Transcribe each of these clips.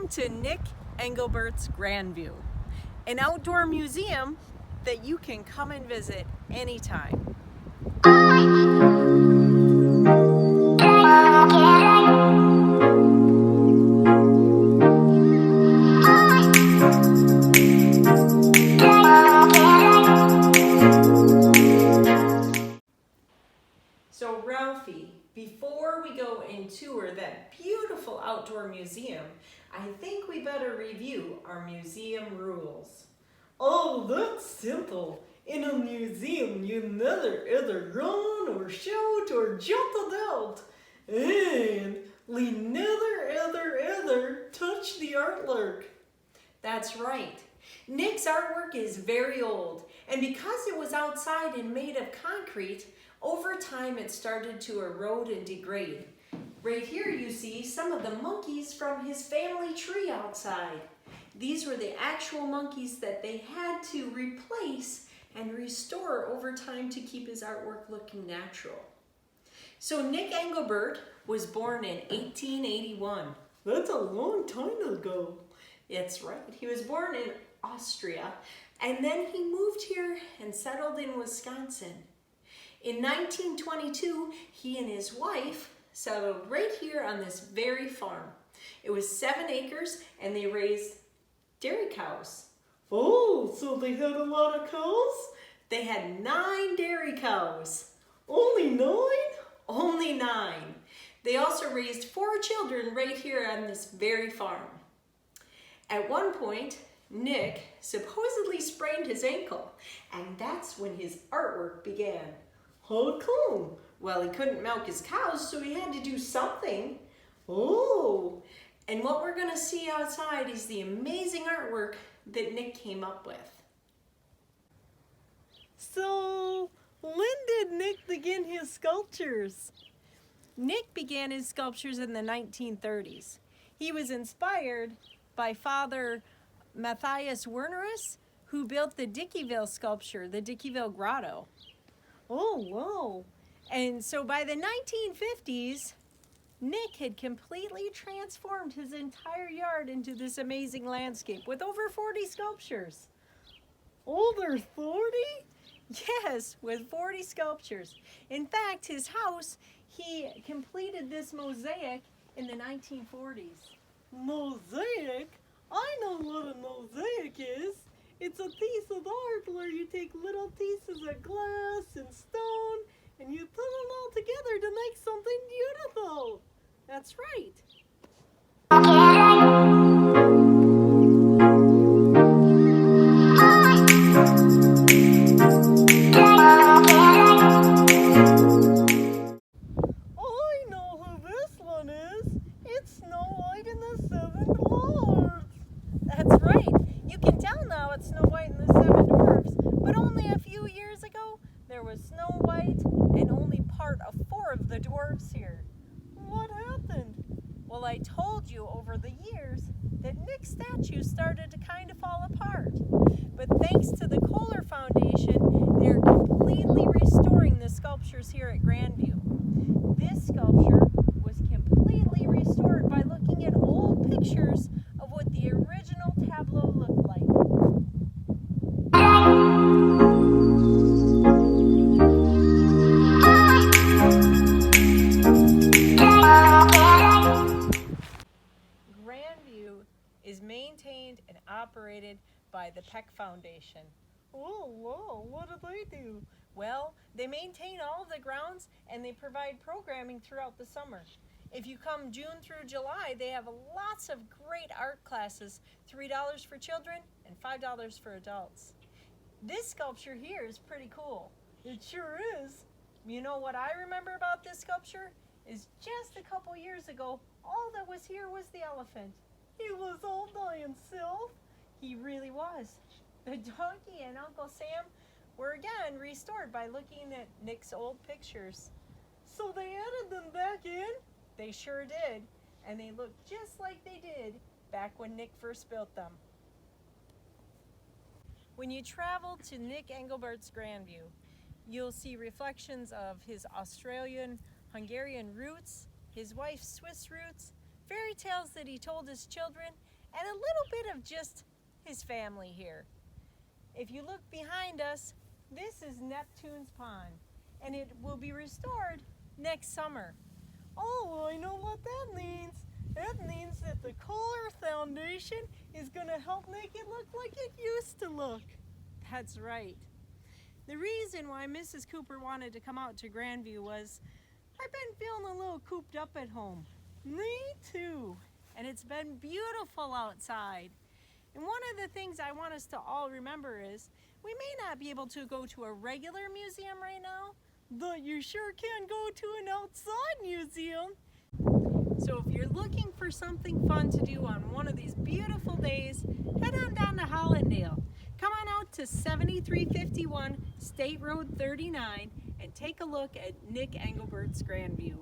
Welcome to Nick Engelbert's Grandview, an outdoor museum that you can come and visit anytime. So Ralphie, before we go and tour that beautiful outdoor museum, I think we better review our museum rules. Oh, that's simple. In a museum, you never either run or shout or jump about. And we never ever touch the artwork. That's right. Nick's artwork is very old, and because it was outside and made of concrete, over time it started to erode and degrade. Right here you see some of the monkeys from his family tree outside. These were the actual monkeys that they had to replace and restore over time to keep his artwork looking natural. So Nick Engelbert was born in 1881. That's a long time ago. That's right. He was born in Austria, and then he moved here and settled in Wisconsin. In 1922, he and his wife settled right here on this very farm. It was 7 acres, and they raised dairy cows. Oh, so they had a lot of cows? They had 9 dairy cows. Only 9? Only 9. They also raised 4 children right here on this very farm. At one point, Nick supposedly sprained his ankle, and that's when his artwork began. How come? Well, he couldn't milk his cows, so he had to do something. Oh! And what we're going to see outside is the amazing artwork that Nick came up with. So, when did Nick begin his sculptures? Nick began his sculptures in the 1930s. He was inspired by Father Matthias Wernerus, who built the Dickeyville sculpture, the Dickeyville Grotto. Oh, wow. And so by the 1950s, Nick had completely transformed his entire yard into this amazing landscape with over 40 sculptures. Oh, there's 40? Yes, with 40 sculptures. In fact, his house, he completed this mosaic in the 1940s. Mosaic? I know what a mosaic is. It's a piece of art where you take little pieces of glass and stone and you put them all together to make something beautiful. That's right. I know who this one is. It's Snow White and the 7 Dwarfs. That's right. You can tell now it's Snow White and the 7 Dwarfs, but only a few years ago there was Snow White and only part of 4 of the dwarfs here. What happened? Well, I told you over the years that Nick's statue started to kind of fall apart. But thanks to the PEC Foundation, they're completely restoring the sculptures here at Grandview. This sculpture was completely restored by looking at old pictures of what the original tableau looked like. Grandview is maintained and operated by the PEC Foundation. Oh, wow. What do they do? Well, they maintain all of the grounds and they provide programming throughout the summer. If you come June through July, they have lots of great art classes, $3 for children and $5 for adults. This sculpture here is pretty cool. It sure is. You know what I remember about this sculpture is just a couple years ago, all that was here was the elephant. He was all by himself. He really was. The donkey and Uncle Sam were again restored by looking at Nick's old pictures. So they added them back in? They sure did, and they look just like they did back when Nick first built them. When you travel to Nick Engelbert's Grandview, you'll see reflections of his Australian, Hungarian roots, his wife's Swiss roots, fairy tales that he told his children, and a little bit of just his family here. If you look behind us, this is Neptune's pond, and it will be restored next summer. Oh, I know what that means. That means that the PEC Foundation is going to help make it look like it used to look. That's right. The reason why Mrs. Cooper wanted to come out to Grandview was, I've been feeling a little cooped up at home. Me too. And it's been beautiful outside. And one of the things I want us to all remember is, we may not be able to go to a regular museum right now, but you sure can go to an outside museum. So if you're looking for something fun to do on one of these beautiful days, head on down to Hollandale. Come on out to 7351 State Road 39 and take a look at Nick Engelbert's Grandview.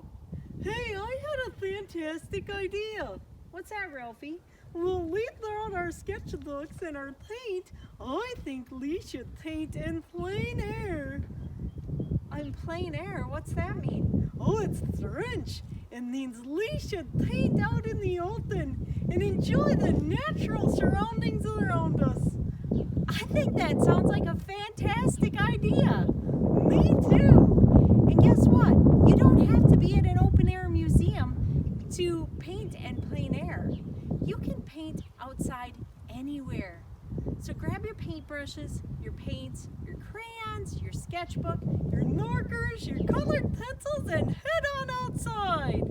Hey, I had a fantastic idea. What's that, Ralphie? Well, we throw out our sketchbooks and our paint. I think we should paint in plein air. In plein air? What's that mean? Oh, it's French. It means we should paint out in the open and enjoy the natural surroundings around us. I think that sounds like a fantastic idea. Me too. And guess what? You don't have to be at an open air museum to paint in plein air. You can paint outside anywhere. So grab your paintbrushes, your paints, your crayons, your sketchbook, your markers, your colored pencils, and head on outside.